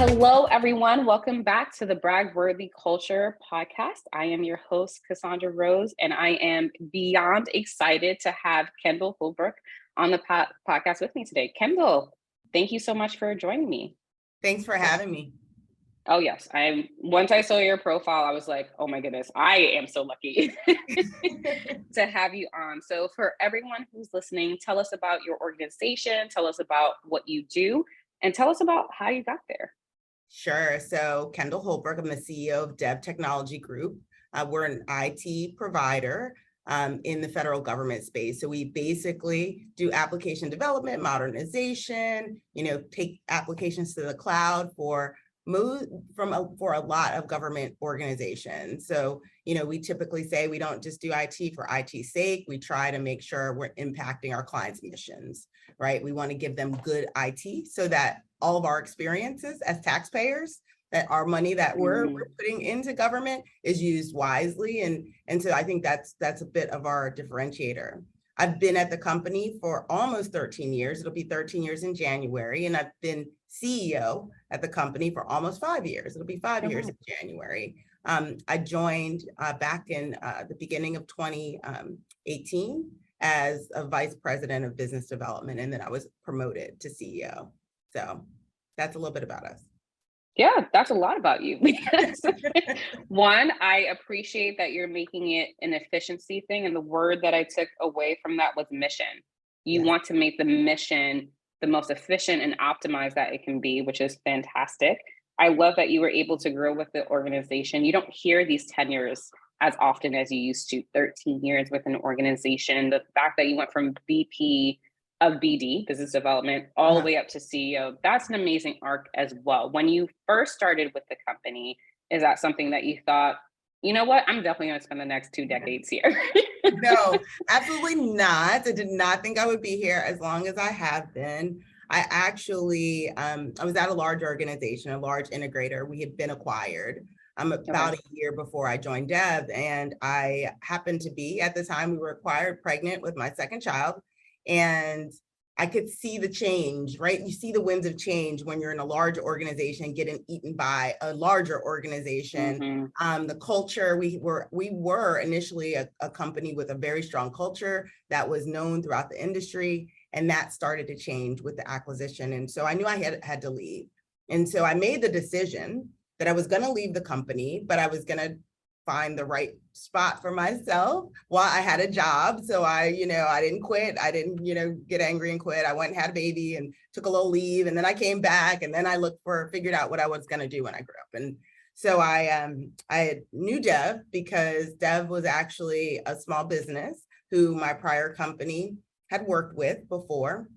Hello, everyone. Welcome back to the Brag-Worthy Culture podcast. I am your host, Cassandra Rose, and I am beyond excited to have Kendall Holbrook on the podcast with me today. Kendall, thank you so much for joining me. Thanks for having me. Oh, yes. Once I saw your profile, I was like, oh my goodness, I am so lucky to have you on. So for everyone who's listening, tell us about your organization, tell us about what you do, and tell us about how you got there. Sure. So Kendall Holbrook, I'm the CEO of Dev Technology Group. We're an IT provider in the federal government space. So we basically do application development, modernization, take applications to the cloud for a lot of government organizations. So, we typically say we don't just do IT for IT's sake. We try to make sure we're impacting our clients' missions, right? We want to give them good IT so that all of our experiences as taxpayers, that our money that we're putting into government is used wisely. And so I think that's a bit of our differentiator. I've been at the company for almost 13 years. It'll be 13 years in January. And I've been CEO at the company for almost 5 years. It'll be 5 years in January. I joined back in the beginning of 2018 as a vice president of business development. And then I was promoted to CEO. So that's a little bit about us. Yeah, that's a lot about you. One, I appreciate that you're making it an efficiency thing. And the word that I took away from that was mission. You want to make the mission the most efficient and optimized that it can be, which is fantastic. I love that you were able to grow with the organization. You don't hear these tenures as often as you used to. 13 years with an organization. The fact that you went from VP of BD, business development, all the way up to CEO, that's an amazing arc as well. When you first started with the company, is that something that you thought, you know what, I'm definitely going to spend the next 2 decades here? No, absolutely not. I did not think I would be here as long as I have been. I actually, I was at a large organization, a large integrator. We had been acquired about a year before I joined Dev. And I happened to be, at the time we were acquired, pregnant with my second child. And I could see the change, right? You see the winds of change when you're in a large organization getting eaten by a larger organization. The culture, we were initially a company with a very strong culture that was known throughout the industry, and that started to change with the acquisition. And so I knew I had to leave. And so I made the decision that I was going to leave the company, but I was going to find the right spot for myself while I had a job. So I didn't quit. I didn't, get angry and quit. I went and had a baby and took a little leave. And then I came back and then I figured out what I was going to do when I grew up. And so I knew Dev because Dev was actually a small business who my prior company had worked with before.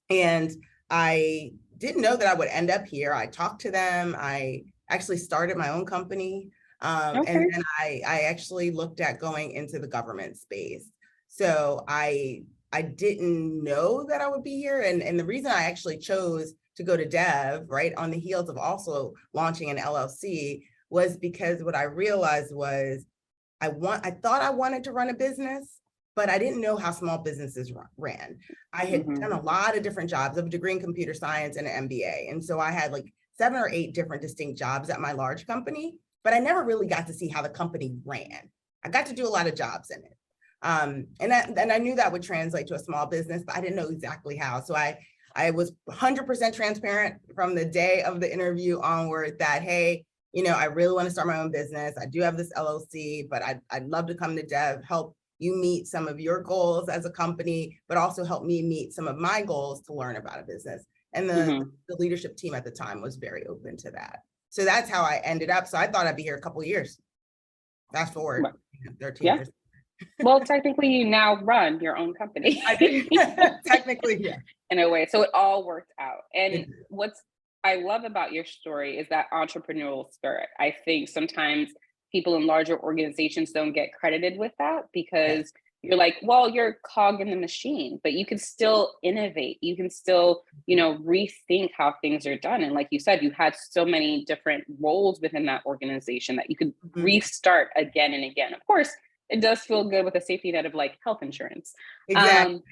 And I didn't know that I would end up here. I talked to them. I actually started my own company. And then I actually looked at going into the government space. So I didn't know that I would be here. And the reason I actually chose to go to Dev, right, on the heels of also launching an LLC, was because what I realized was I thought I wanted to run a business, but I didn't know how small businesses ran. I had done a lot of different jobs. I have a degree in computer science and an MBA. And so I had like 7 or 8 different distinct jobs at my large company, but I never really got to see how the company ran. I got to do a lot of jobs in it. And I knew that would translate to a small business, but I didn't know exactly how. So I was 100% transparent from the day of the interview onward that, hey, I really want to start my own business. I do have this LLC, but I'd love to come to Dev, help you meet some of your goals as a company, but also help me meet some of my goals to learn about a business. And the leadership team at the time was very open to that. So that's how I ended up. So I thought I'd be here a couple of years. Fast forward, 13 years. Well, technically you now run your own company. I do. Technically, yeah. In a way. So it all worked out. And what's I love about your story is that entrepreneurial spirit. I think sometimes people in larger organizations don't get credited with that because you're like, well, you're a cog in the machine, but you can still innovate. You can still, rethink how things are done. And like you said, you had so many different roles within that organization that you could restart again and again. Of course, It does feel good with a safety net of like health insurance. Exactly.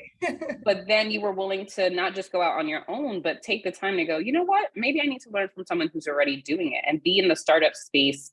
But then you were willing to not just go out on your own, but take the time to go, you know what, maybe I need to learn from someone who's already doing it and be in the startup space,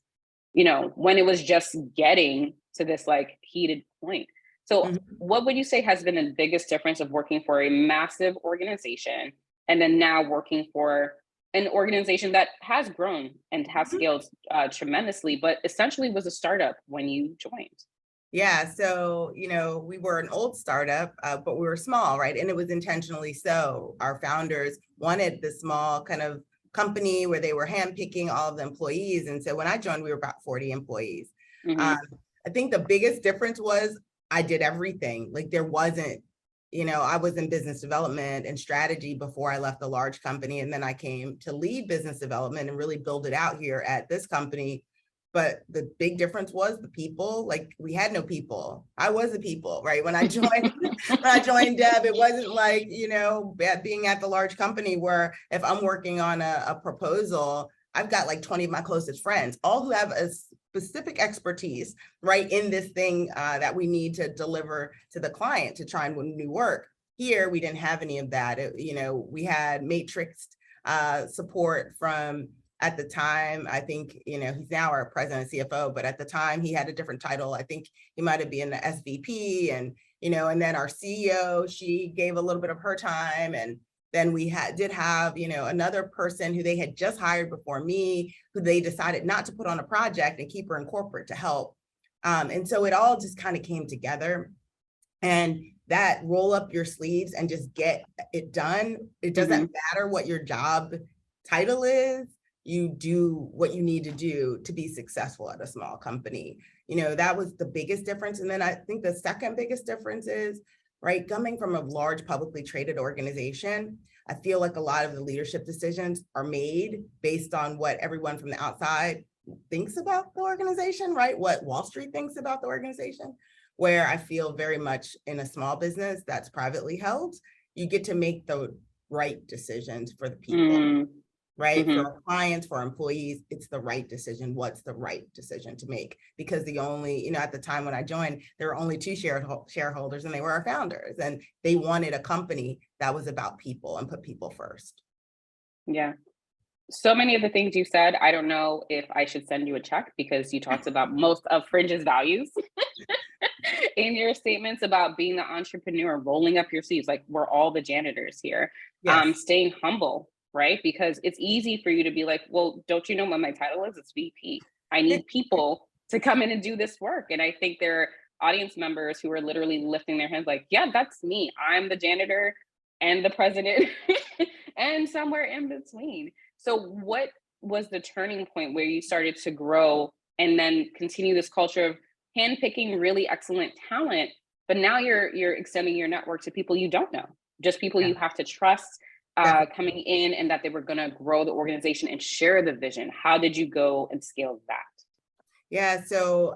when it was just getting to this like heated point. So Mhm. what would you say has been the biggest difference of working for a massive organization and then now working for an organization that has grown and has Mhm. scaled tremendously, but essentially was a startup when you joined? Yeah, so we were an old startup, but we were small, right? And it was intentionally so. Our founders wanted this small kind of company where they were handpicking all of the employees. And so when I joined, we were about 40 employees. Um, Hmm. I think the biggest difference was I did everything. Like there wasn't, I was in business development and strategy before I left the large company. And then I came to lead business development and really build it out here at this company. But the big difference was the people. Like we had no people. I was the people, right? When I joined, Dev, it wasn't like, being at the large company where if I'm working on a proposal, I've got like 20 of my closest friends, all who have a specific expertise, right, in this thing that we need to deliver to the client to try and win new work. Here, we didn't have any of that. We had matrixed support from, at the time, I think, he's now our president and CFO, but at the time he had a different title. I think he might have been the SVP, and then our CEO, she gave a little bit of her time. And then we did have, another person who they had just hired before me, who they decided not to put on a project and keep her in corporate to help. And so it all just kind of came together. And that roll up your sleeves and just get it done. It doesn't matter what your job title is. You do what you need to do to be successful at a small company. That was the biggest difference. And then I think the second biggest difference is, right, coming from a large publicly traded organization, I feel like a lot of the leadership decisions are made based on what everyone from the outside thinks about the organization, right? What Wall Street thinks about the organization. Where I feel very much in a small business that's privately held, you get to make the right decisions for the people. Right? For Mm-hmm. our clients, for our employees, it's the right decision. What's the right decision to make? Because the only, at the time when I joined, there were only two shareholders, and they were our founders. And they wanted a company that was about people and put people first. Yeah. So many of the things you said, I don't know if I should send you a check because you talked about most of Fringe's values in your statements about being the entrepreneur, rolling up your sleeves, like we're all the janitors here, Yes. staying humble, right? Because it's easy for you to be like, well, don't you know what my title is? It's VP. I need people to come in and do this work. And I think there are audience members who are literally lifting their hands like, yeah, that's me. I'm the janitor and the president and somewhere in between. So what was the turning point where you started to grow and then continue this culture of handpicking really excellent talent, but now you're extending your network to people you don't know, just people Yeah, you have to trust definitely. coming in, and that they were going to grow the organization and share the vision. How did you go and scale that? Yeah, so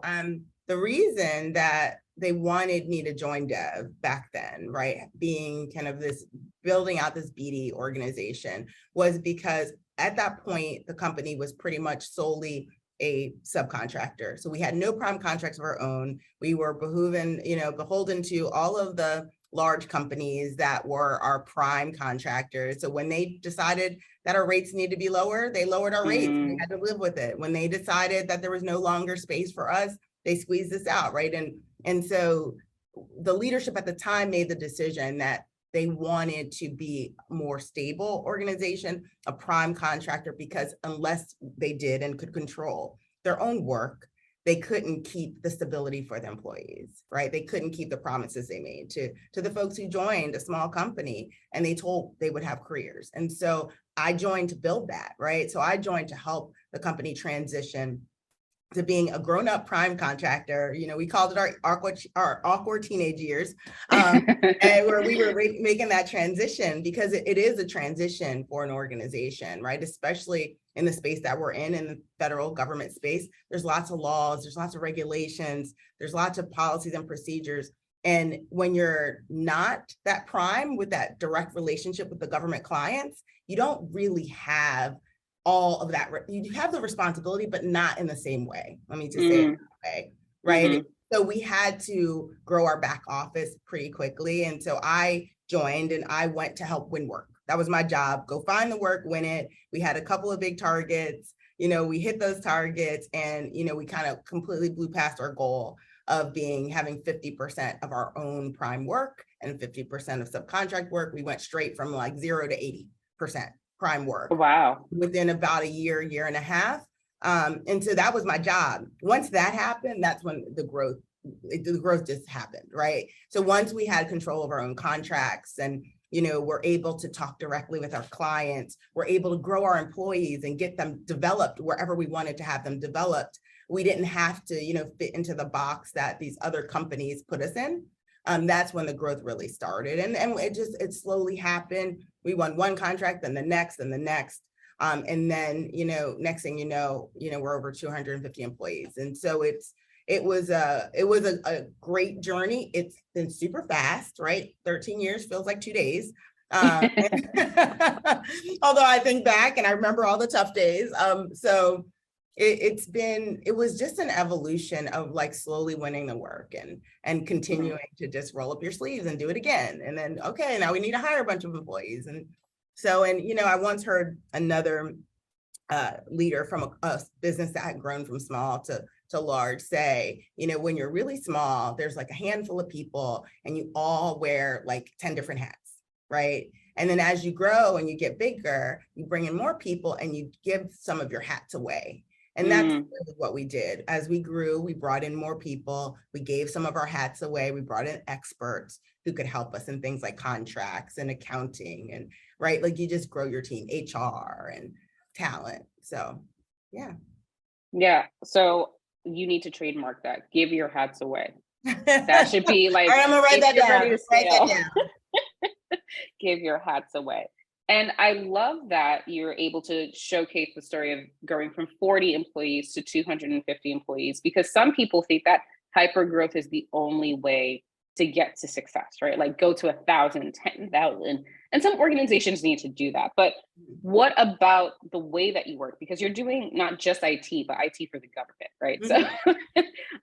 the reason that they wanted me to join Dev back then, right, being kind of this building out this BD organization, was because at that point, the company was pretty much solely a subcontractor. So we had no prime contracts of our own. We were beholden to all of the large companies that were our prime contractors. So when they decided that our rates need to be lower, they lowered our rates. We had to live with it. When they decided that there was no longer space for us, they squeezed us out, right? And so the leadership at the time made the decision that they wanted to be a more stable organization, a prime contractor, because unless they did and could control their own work, they couldn't keep the stability for the employees, right? They couldn't keep the promises they made to the folks who joined a small company and they told they would have careers. And so I joined to build that, right? So I joined to help the company transition to being a grown-up prime contractor. We called it our awkward teenage years, and where we were making that transition, because it is a transition for an organization, right? Especially in the space that we're in the federal government space. There's lots of laws, there's lots of regulations, there's lots of policies and procedures. And when you're not that prime with that direct relationship with the government clients, you don't really have all of that. You have the responsibility, but not in the same way. Let me just say it that way, right? So we had to grow our back office pretty quickly. And so I joined and I went to help win work. That was my job. Go find the work, win it. We had a couple of big targets. We hit those targets and, we kind of completely blew past our goal of having 50% of our own prime work and 50% of subcontract work. We went straight from like 0 to 80% prime work. Wow. Within about a year and a half. And so that was my job. Once that happened, that's when the growth just happened, right? So once we had control of our own contracts and, we're able to talk directly with our clients, we're able to grow our employees and get them developed wherever we wanted to have them developed. We didn't have to, fit into the box that these other companies put us in. That's when the growth really started. And it slowly happened. We won one contract, then the next and the next. And then, next thing we're over 250 employees. And so it was a great journey. It's been super fast, right? 13 years feels like 2 days. Although I think back and I remember all the tough days. So it was just an evolution of like slowly winning the work and continuing to just roll up your sleeves and do it again. And then, okay, now we need to hire a bunch of employees. And so, I once heard another leader from a business that had grown from small to large say, when you're really small, there's like a handful of people and you all wear like 10 different hats, right? And then as you grow and you get bigger, you bring in more people and you give some of your hats away. And that's really what we did. As we grew, we brought in more people. We gave some of our hats away. We brought in experts who could help us in things like contracts and accounting and right. Like you just grow your team, HR and talent. So, yeah. Yeah. So you need to trademark that. Give your hats away. That should be like, I'm gonna write that down. Give your hats away. And I love that you're able to showcase the story of going from 40 employees to 250 employees, because some people think that hyper growth is the only way to get to success, right? Like go to 1,000, 10,000. And some organizations need to do that. But what about the way that you work? Because you're doing not just IT, but IT for the government, right? So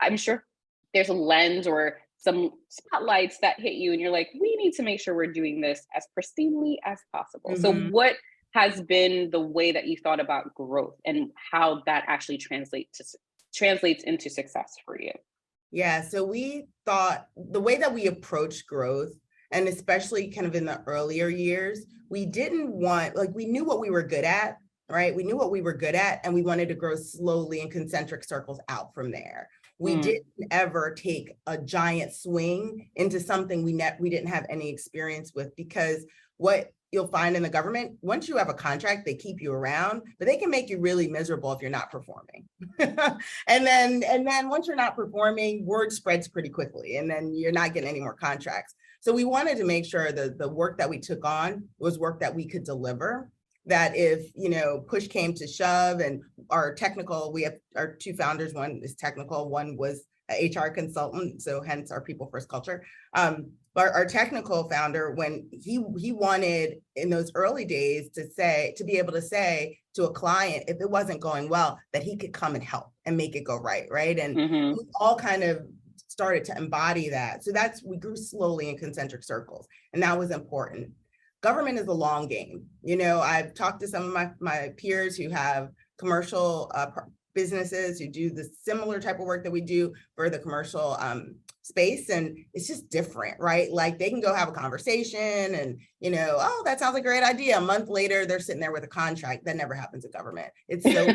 I'm sure there's a lens or some spotlights that hit you and you're like, we need to make sure we're doing this as pristinely as possible. So what has been the way that you thought about growth and how that actually translates into success for you? Yeah, so we thought the way that we approach growth, and especially kind of in the earlier years, we didn't want, like, we knew what we were good at, right? We knew what we were good at, and we wanted to grow slowly in concentric circles out from there. We didn't ever take a giant swing into something we didn't have any experience with, because what you'll find in the government, once you have a contract, they keep you around, but they can make you really miserable if you're not performing. and then once you're not performing, word spreads pretty quickly, and then you're not getting any more contracts. So we wanted to make sure that the work that we took on was work that we could deliver, that if, push came to shove and our technical, we have our two founders, one is technical, one was a HR consultant, so hence our people first culture. But our technical founder, when he wanted in those early days to be able to say to a client, if it wasn't going well, that he could come and help and make it go right, right? And we all kind of started to embody that. So we grew slowly in concentric circles, and that was important. Government is a long game. I've talked to some of my peers who have commercial businesses who do the similar type of work that we do for the commercial space, and it's just different, right? Like they can go have a conversation and, oh, that sounds like a great idea. A month later, they're sitting there with a contract. That never happens in government. It's so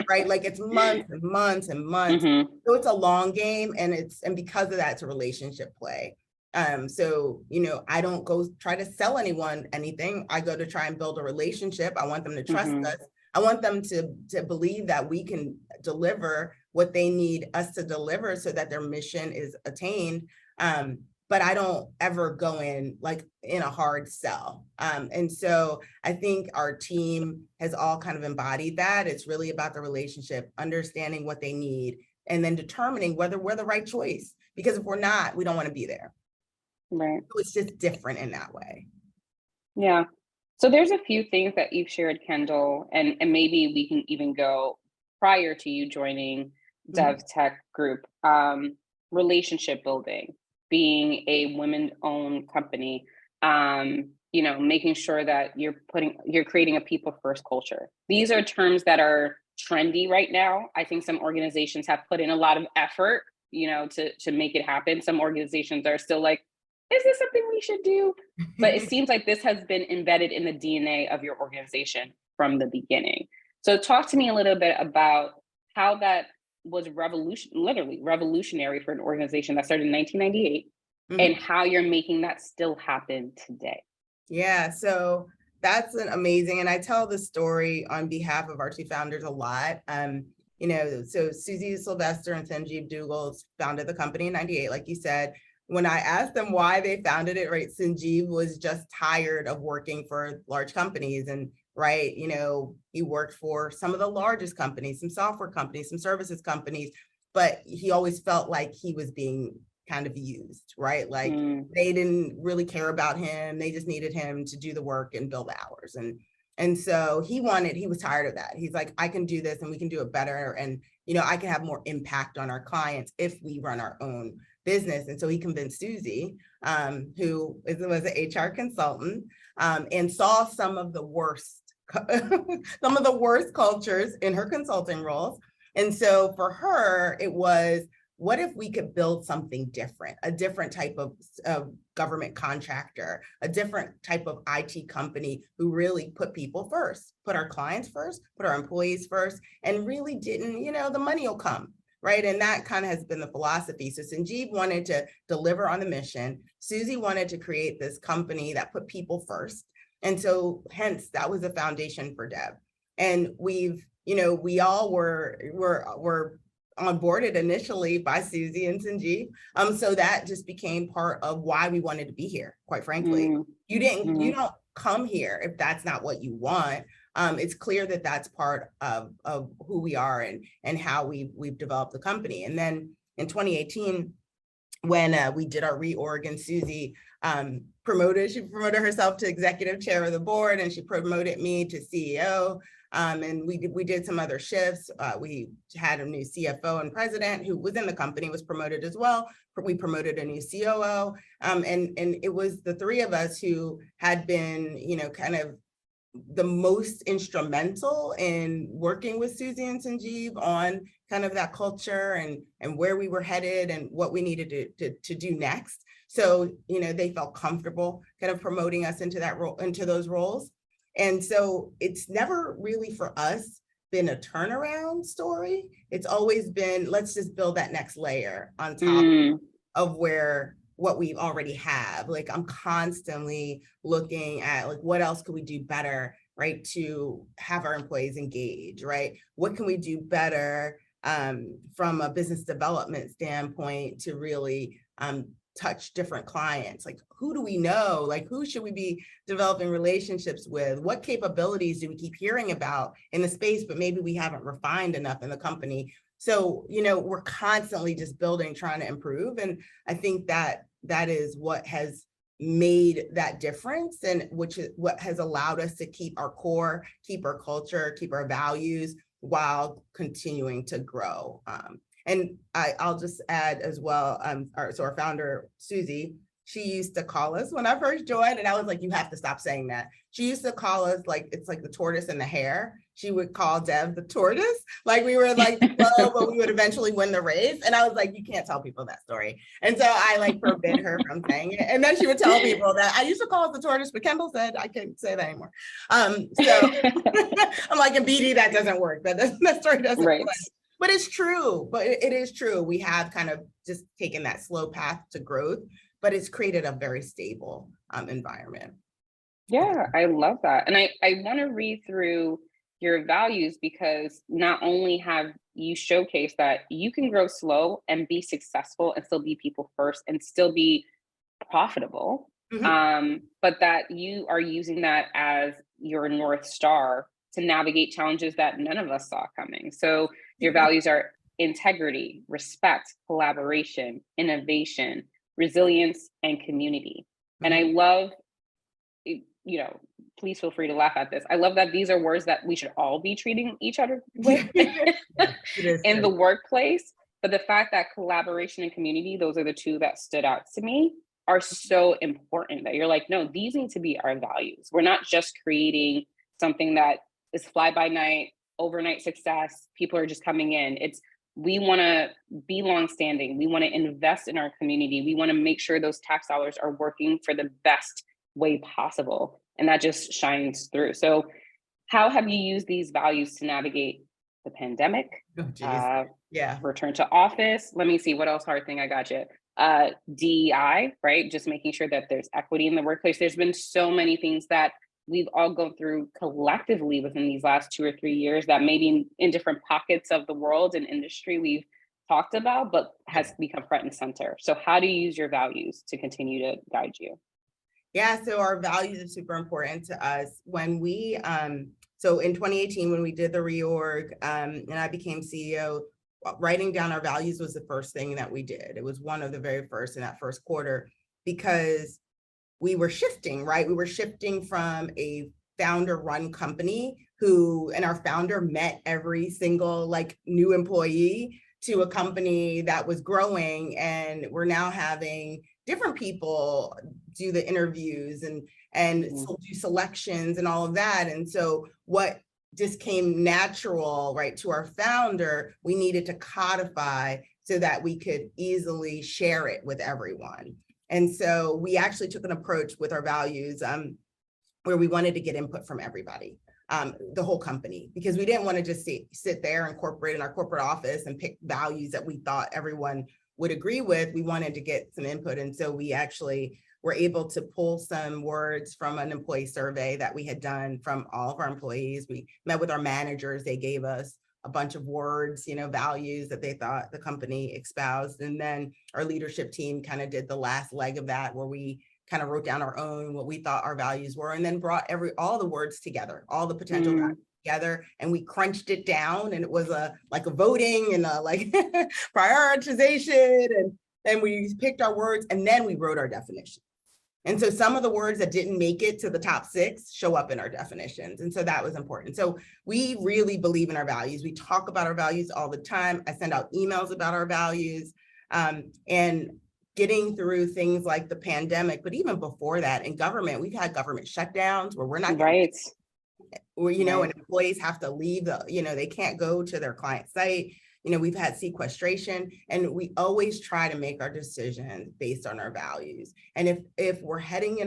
right? Like it's months and months and months. So it's a long game, and because of that, it's a relationship play. So, I don't go try to sell anyone anything. I go to try and build a relationship. I want them to trust us. I want them to believe that we can deliver what they need us to deliver so that their mission is attained. But I don't ever go in a hard sell. And so I think our team has all kind of embodied that. It's really about the relationship, understanding what they need, and then determining whether we're the right choice. Because if we're not, we don't want to be there. Right. So it's just different in that way. Yeah. So there's a few things that you've shared, Kendall, and maybe we can even go prior to you joining Dev Tech Group. relationship building, being a women-owned company, making sure that you're creating a people first culture. These are terms that are trendy right now. I think some organizations have put in a lot of effort, to make it happen. Some organizations are still like, is this something we should do? But it seems like this has been embedded in the DNA of your organization from the beginning. So talk to me a little bit about how that was literally revolutionary for an organization that started in 1998, and how you're making that still happen today. Yeah, so that's an amazing, and I tell the story on behalf of our two founders a lot. So Susie Sylvester and Sanjeev Dougal founded the company in 98, like you said. When I asked them why they founded it, right, Sanjeev was just tired of working for large companies, and right, he worked for some of the largest companies, some software companies, some services companies, but he always felt like he was being kind of used, right? Like they didn't really care about him. They just needed him to do the work and build hours. And so he was tired of that. He's like, I can do this and we can do it better. And, I can have more impact on our clients if we run our own business. And so he convinced Susie, who was an HR consultant, and saw some of the worst cultures in her consulting roles. And so for her, it was, what if we could build something different, a different type of government contractor, a different type of IT company who really put people first, put our clients first, put our employees first, and really didn't, the money will come, right? And that kind of has been the philosophy. So Sanjeev wanted to deliver on the mission. Susie wanted to create this company that put people first. And so hence that was the foundation for Deb. And we all were onboarded initially by Susie and Sanjeev. So that just became part of why we wanted to be here, quite frankly. You don't come here if that's not what you want. It's clear that that's part of who we are and how we've developed the company. And then in 2018, when we did our reorg, and Susie she promoted herself to executive chair of the board, and she promoted me to CEO. And we did some other shifts. We had a new CFO and president who was in the company, was promoted as well. We promoted a new COO. And it was the three of us who had been, kind of the most instrumental in working with Susie and Sanjeev on kind of that culture and where we were headed and what we needed to do next. So, they felt comfortable kind of promoting us into that role, into those roles. And so it's never really for us been a turnaround story. It's always been, let's just build that next layer on top of what we already have. Like, I'm constantly looking at what else could we do better, right? To have our employees engage, right? What can we do better from a business development standpoint to really touch different clients? Like, who do we know? Like, who should we be developing relationships with? What capabilities do we keep hearing about in the space, but maybe we haven't refined enough in the company? So, we're constantly just building, trying to improve. And I think that is what has made that difference, and which is what has allowed us to keep our core, keep our culture, keep our values while continuing to grow. And I'll just add as well, our founder, Susie, she used to call us when I first joined, and I was like, you have to stop saying that. She used to call us like, it's like the tortoise and the hare. She would call Deb the tortoise. Like, we were like slow, but we would eventually win the race. And I was like, you can't tell people that story. And so I forbid her from saying it. And then she would tell people that I used to call it the tortoise, but Kendall said I couldn't say that anymore. So I'm like, in BD, that doesn't work. That story doesn't work. But it's true. But it is true. We have kind of just taken that slow path to growth, but it's created a very stable environment. Yeah, I love that. And I want to read through your values, because not only have you showcased that you can grow slow and be successful and still be people first and still be profitable, but that you are using that as your North Star to navigate challenges that none of us saw coming. So your values are integrity, respect, collaboration, innovation, resilience, and community. And I love, please feel free to laugh at this. I love that these are words that we should all be treating each other with in the workplace, But the fact that collaboration and community, those are the two that stood out to me, are so important that you're like, no, these need to be our values. We're not just creating something that is fly by night, overnight success. People are just coming in. We want to be longstanding. We want to invest in our community. We want to make sure those tax dollars are working for the best way possible. And that just shines through. So how have you used these values to navigate the pandemic? Oh, geez. Yeah. Return to office. Let me see, what else hard thing I got you? DEI, right? Just making sure that there's equity in the workplace. There's been so many things that we've all gone through collectively within these last 2 or 3 years that maybe in different pockets of the world and industry we've talked about, but has become front and center. So how do you use your values to continue to guide you? Yeah, so our values are super important to us. When we, so in 2018, when we did the reorg and I became CEO, writing down our values was the first thing that we did. It was one of the very first in that first quarter, because we were shifting, right? We were shifting from a founder-run company and our founder met every single like new employee, to a company that was growing, and we're now having different people do the interviews and do selections and all of that. And so what just came natural, right, to our founder, we needed to codify so that we could easily share it with everyone. And so we actually took an approach with our values where we wanted to get input from everybody, the whole company, because we didn't want to just sit there and incorporate in our corporate office and pick values that we thought everyone would agree with. We wanted to get some input. And so we actually were able to pull some words from an employee survey that we had done from all of our employees. We met with our managers. They gave us a bunch of words, values that they thought the company espoused. And then our leadership team kind of did the last leg of that, where we kind of wrote down our own, what we thought our values were, and then brought all the words together, all the potential values together, and we crunched it down, and it was like a voting and a like prioritization, and then we picked our words, and then we wrote our definition. And so some of the words that didn't make it to the top 6 show up in our definitions. And so that was important. So we really believe in our values. We talk about our values all the time. I send out emails about our values, and getting through things like the pandemic, but even before that in government, we've had government shutdowns where we're not right. Where, and employees have to leave they can't go to their client site. We've had sequestration, and we always try to make our decisions based on our values. And if we're heading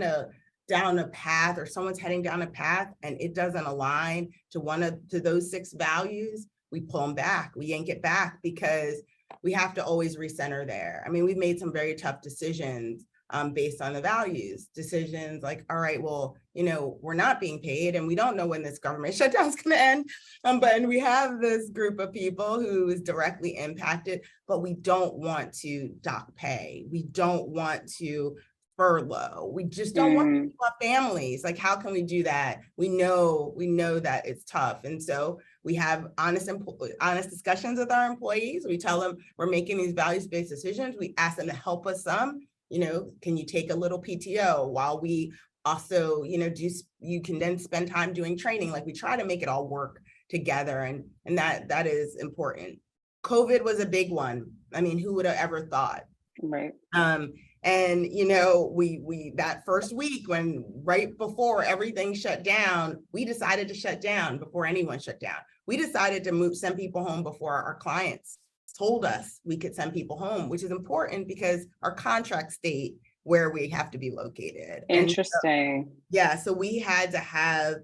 down a path, or someone's heading down a path and it doesn't align to those 6 values, we pull them back, we yank it back, because we have to always recenter there. I mean, we've made some very tough decisions based on the values. Decisions like, all right, well, we're not being paid, and we don't know when this government shutdown is going to end. But we have this group of people who is directly impacted, but we don't want to dock pay. We don't want to furlough. We just don't want to have families. Like, how can we do that? We know that it's tough. And so we have honest discussions with our employees. We tell them we're making these values-based decisions. We ask them to help us some. Can you take a little PTO while we also, you can then spend time doing training. Like, we try to make it all work together, and that is important. COVID was a big one. I mean, who would have ever thought? Right. And we that first week, when right before everything shut down, we decided to shut down before anyone shut down. We decided to send people home before our clients told us we could send people home, which is important because our contract state where we have to be located. Interesting. So we had an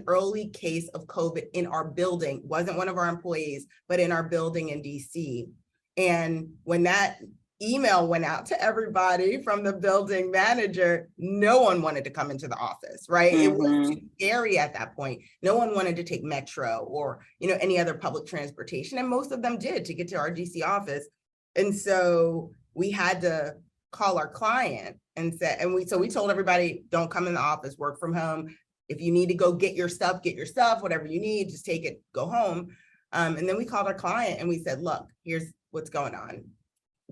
early case of COVID in our building. Wasn't one of our employees, but in our building in DC. And when that email went out to everybody from the building manager, no one wanted to come into the office, right? It was too scary at that point. No one wanted to take Metro or, any other public transportation. And most of them did to get to our DC office. And so we had to call our client and we told everybody, don't come in the office, work from home. If you need to go get your stuff, whatever you need, just take it, go home. And then we called our client and we said, look, here's what's going on.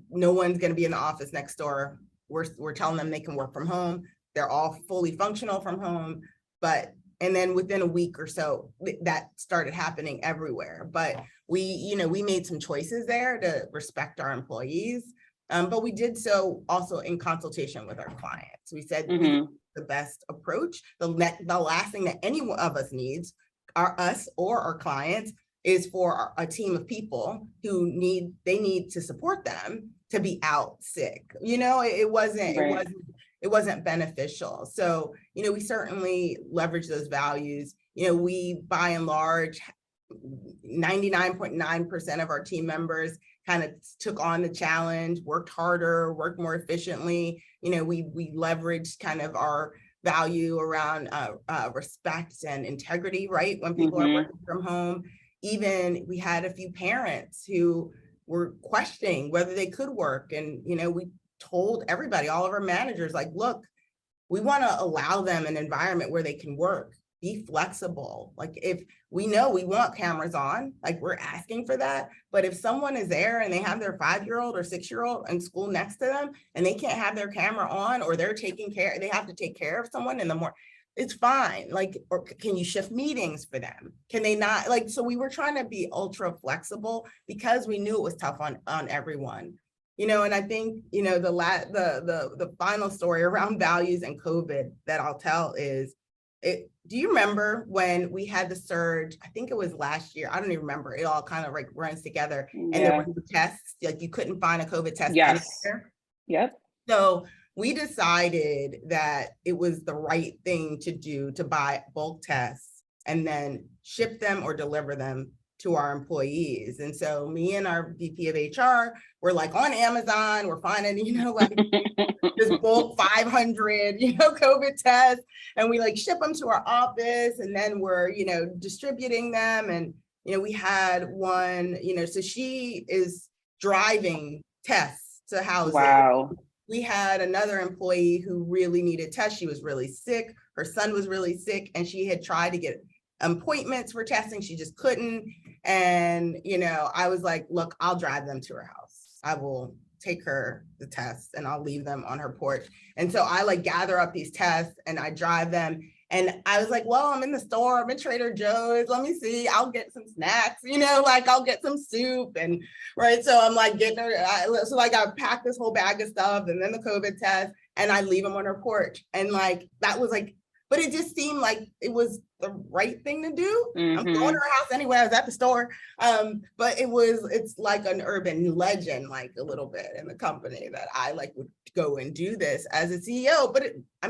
No one's going to be in the office next door. We're telling them they can work from home. They're all fully functional from home. And then within a week or so, that started happening everywhere. But we made some choices there to respect our employees. But we did so also in consultation with our clients. We said the best approach, the last thing that any one of us needs, us or our clients, is for a team of people who need to support them to be out sick. It wasn't beneficial. So, we certainly leverage those values. We by and large, 99.9% of our team members kind of took on the challenge, worked harder, worked more efficiently. We leveraged kind of our value around respect and integrity, right? When people are working from home. Even we had a few parents who were questioning whether they could work. And, we told everybody, all of our managers, like, look, we want to allow them an environment where they can work, be flexible. Like, if we know we want cameras on, like, we're asking for that. But if someone is there and they have their 5-year-old or 6-year-old in school next to them and they can't have their camera on, or they have to take care of someone in the morning, it's fine. Like, or can you shift meetings for them? Can they not? Like, so we were trying to be ultra flexible because we knew it was tough on everyone. And I think, the final story around values and COVID that I'll tell is, do you remember when we had the surge? I think it was last year. I don't even remember. It all kind of like runs together. And there were tests, like you couldn't find a COVID test anywhere. Yep. So we decided that it was the right thing to do to buy bulk tests and then ship them or deliver them to our employees. And so me and our VP of HR were like on Amazon, we're finding, like this bulk 500, COVID tests, and we like ship them to our office, and then we're, distributing them. And, we had one, so she is driving tests to houses. Wow. We had another employee who really needed tests. She was really sick. Her son was really sick, and she had tried to get appointments for testing. She just couldn't. And, I was like, look, I'll drive them to her house. I will take her the tests and I'll leave them on her porch. And so I like gather up these tests and I drive them. And I was like, well, I'm in the store, I'm in Trader Joe's, let me see, I'll get some snacks, like I'll get some soup. And right, so I'm like getting her, I packed this whole bag of stuff and then the COVID test, and I leave them on her porch. And like, that was like, but it just seemed like it was the right thing to do. I'm going to her house anyway, I was at the store. But it's like an urban legend, like a little bit in the company, that I like would go and do this as a CEO. But I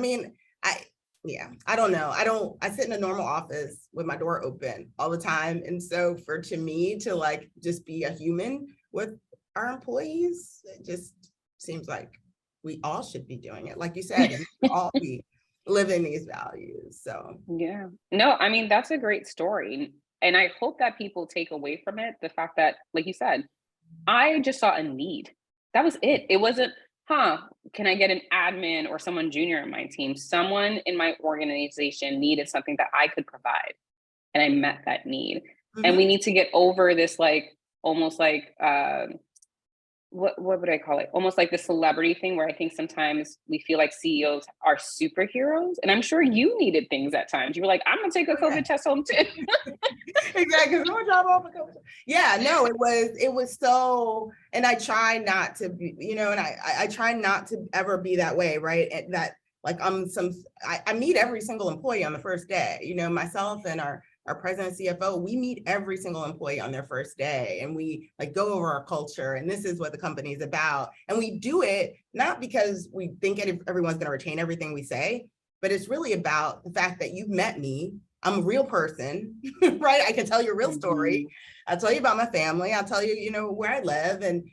don't know. I sit in a normal office with my door open all the time. And so to me to like just be a human with our employees, it just seems like we all should be doing it. Like you said, we all be living these values. So yeah, no, I mean, that's a great story. And I hope that people take away from it the fact that, like you said, I just saw a need. That was it. It wasn't, can I get an admin or someone junior in my team? Someone in my organization needed something that I could provide, and I met that need. And we need to get over this, like, almost like, what would I call it? Almost like the celebrity thing, where I think sometimes we feel like CEOs are superheroes. And I'm sure you needed things at times. You were like, I'm gonna take a COVID test home too. Exactly. Yeah, no, it was so, and I try not to be, and I try not to ever be that way, right? And that like I meet every single employee on the first day, myself and our president and CFO, we meet every single employee on their first day, and we like go over our culture, and this is what the company is about. And we do it not because we think everyone's going to retain everything we say, but it's really about the fact that you've met me. I'm a real person, right? I can tell you a real story. I'll tell you about my family. I'll tell you, where I live. And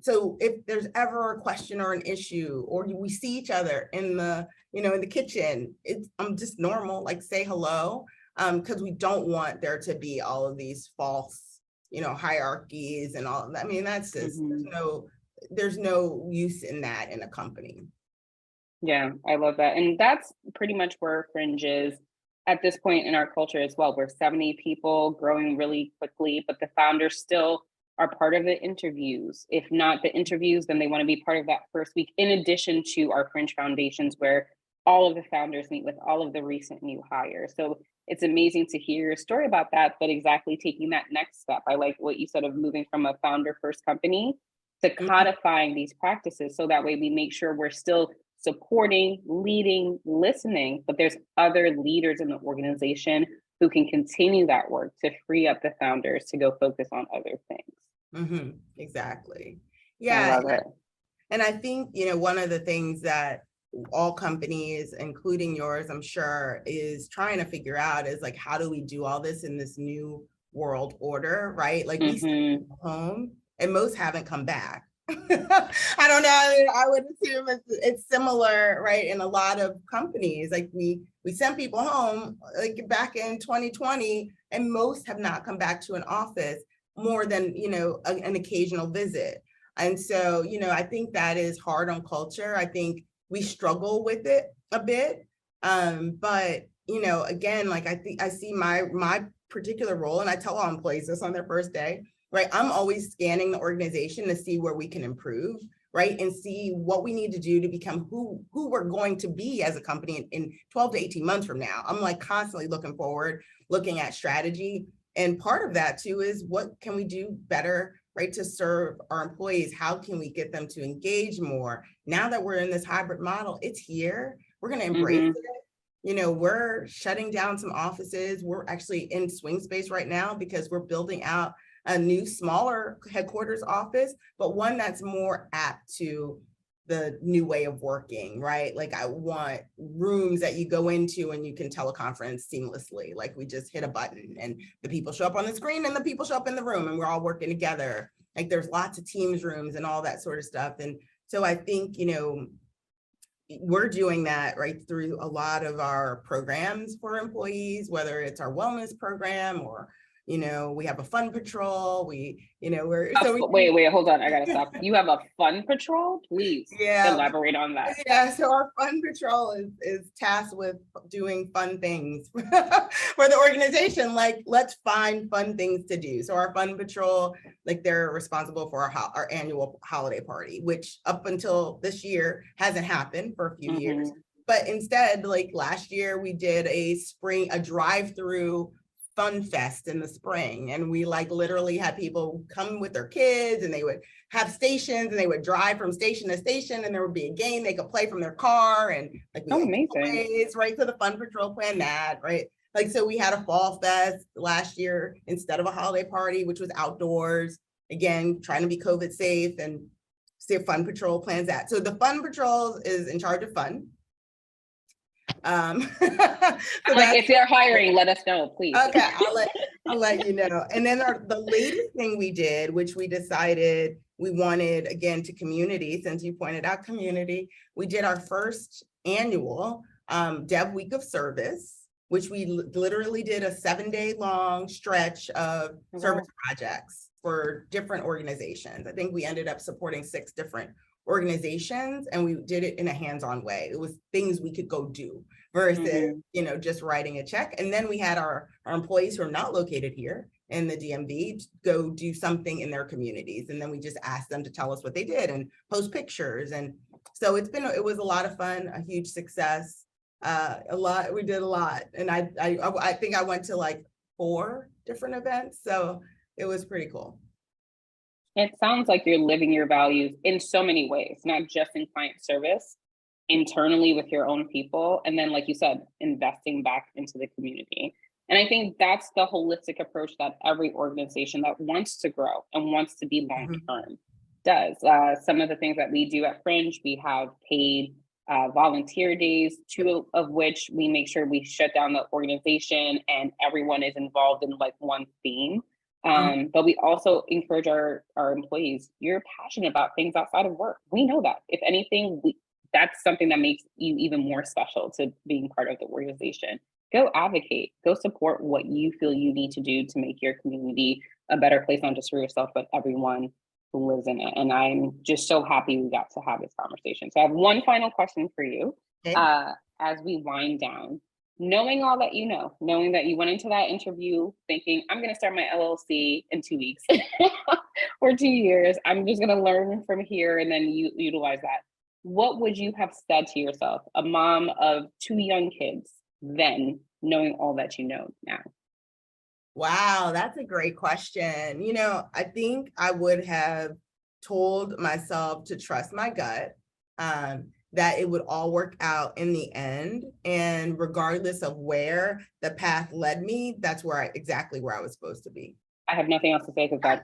so if there's ever a question or an issue, or we see each other in the, in the kitchen, I'm just normal, like say hello. Because we don't want there to be all of these false, hierarchies and all. I mean, that's just there's no use in that in a company. Yeah, I love that. And that's pretty much where Fringe is at this point in our culture as well. We're 70 people, growing really quickly, but the founders still are part of the interviews. If not the interviews, then they want to be part of that first week, in addition to our Fringe Foundations, where all of the founders, meet with all of the recent new hires. So it's amazing to hear your story about that, but exactly taking that next step. I like what you said of moving from a founder first company to Mhm. codifying these practices. So that way we make sure we're still supporting, leading, listening, but there's other leaders in the organization who can continue that work to free up the founders to go focus on other things. Exactly. I Yeah. love it. And I think, one of the things that all companies, including yours, I'm sure, is trying to figure out is like, how do we do all this in this new world order, right? Like we send Hmm. people home and most haven't come back. I don't know. I would assume it's similar, right? In a lot of companies, like we sent people home like back in 2020, and most have not come back to an office more than, an occasional visit. And so, I think that is hard on culture. I think we struggle with it a bit. But, again, like I think I see my particular role, and I tell all employees this on their first day, right? I'm always scanning the organization to see where we can improve, right? And see what we need to do to become who we're going to be as a company in 12 to 18 months from now. I'm like constantly looking forward, looking at strategy. And part of that too is what can we do better, right, to serve our employees? How can we get them to engage more? Now that we're in this hybrid model, it's here. We're going to embrace Hmm. it. We're shutting down some offices. We're actually in swing space right now because we're building out a new, smaller headquarters office, but one that's more apt to the new way of working, right? Like I want rooms that you go into and you can teleconference seamlessly. Like we just hit a button and the people show up on the screen and the people show up in the room and we're all working together. Like there's lots of Teams rooms and all that sort of stuff. And so I think, we're doing that right through a lot of our programs for employees, whether it's our wellness program or, we have a fun patrol. Wait, hold on. I gotta stop. You have a fun patrol? Please Yeah, elaborate on that. yeah. So our fun patrol is tasked with doing fun things for the organization. Like, let's find fun things to do. So our fun patrol, like they're responsible for our annual holiday party, which up until this year hasn't happened for a few years. Hmm. But instead, like last year, we did a drive-through fun fest in the spring, and we like literally had people come with their kids and they would have stations and they would drive from station to station and there would be a game they could play from their car, and like we Oh, had amazing. giveaways, right? So the fun patrol planned that, right? Like, so we had a fall fest last year instead of a holiday party, which was outdoors, again trying to be COVID safe, and see if fun patrol plans that. So the fun patrol is in charge of fun. So Like, if they're hiring, let us know, please. okay, I'll let you know. And then the latest thing we did, which we decided we wanted again to community, since you pointed out community, we did our first annual Dev Week of Service, which we literally did a 7-day long stretch of service projects for different organizations. I think we ended up supporting 6 different organizations, and we did it in a hands-on way. It was things we could go do versus, just writing a check. And then we had our employees who are not located here in the DMV go do something in their communities. And then we just asked them to tell us what they did and post pictures. And so it was a lot of fun, a huge success. We did a lot. And I think I went to like 4 different events. So it was pretty cool. It sounds like you're living your values in so many ways, not just in client service, internally with your own people, and then, like you said, investing back into the community. And I think that's the holistic approach that every organization that wants to grow and wants to be long term does. Some of the things that we do at Fringe, we have paid volunteer days, 2 of which we make sure we shut down the organization and everyone is involved in like one theme. But we also encourage our employees, you're passionate about things outside of work. We know that. If anything, that's something that makes you even more special to being part of the organization. Go advocate, go support what you feel you need to do to make your community a better place, not just for yourself, but everyone who lives in it. And I'm just so happy we got to have this conversation. So I have one final question for you. Okay. As we wind down. Knowing all that knowing that you went into that interview thinking, I'm going to start my LLC in 2 weeks or 2 years, I'm just going to learn from here and then you utilize that. what would you have said to yourself, a mom of 2 young kids, then, knowing all that you know now? Wow, that's a great question. I think I would have told myself to trust my gut, that it would all work out in the end. And regardless of where the path led me, that's exactly where I was supposed to be. I have nothing else to say because that's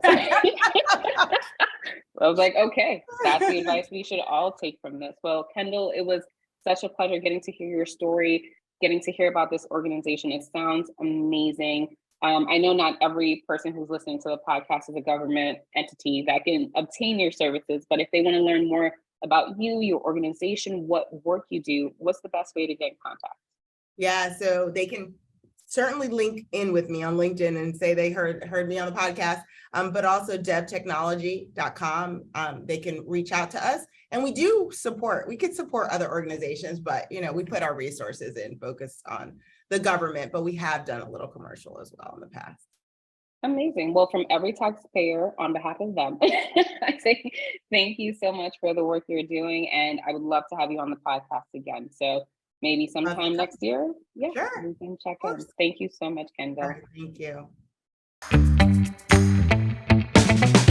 I was like, okay, that's the advice we should all take from this. Well, Kendall, it was such a pleasure getting to hear your story, getting to hear about this organization. It sounds amazing. I know not every person who's listening to the podcast is a government entity that can obtain your services, but if they want to learn more about you, your organization, what work you do, what's the best way to get in contact? Yeah, so they can certainly link in with me on LinkedIn and say they heard me on the podcast, but also devtechnology.com. They can reach out to us, and we could support other organizations, but we put our resources in focused on the government, but we have done a little commercial as well in the past. Amazing. Well, from every taxpayer, on behalf of them, I say thank you so much for the work you're doing, and I would love to have you on the podcast again. So maybe sometime next year. Yeah, sure. We can check in. Thank you so much, Kendall. All right, thank you.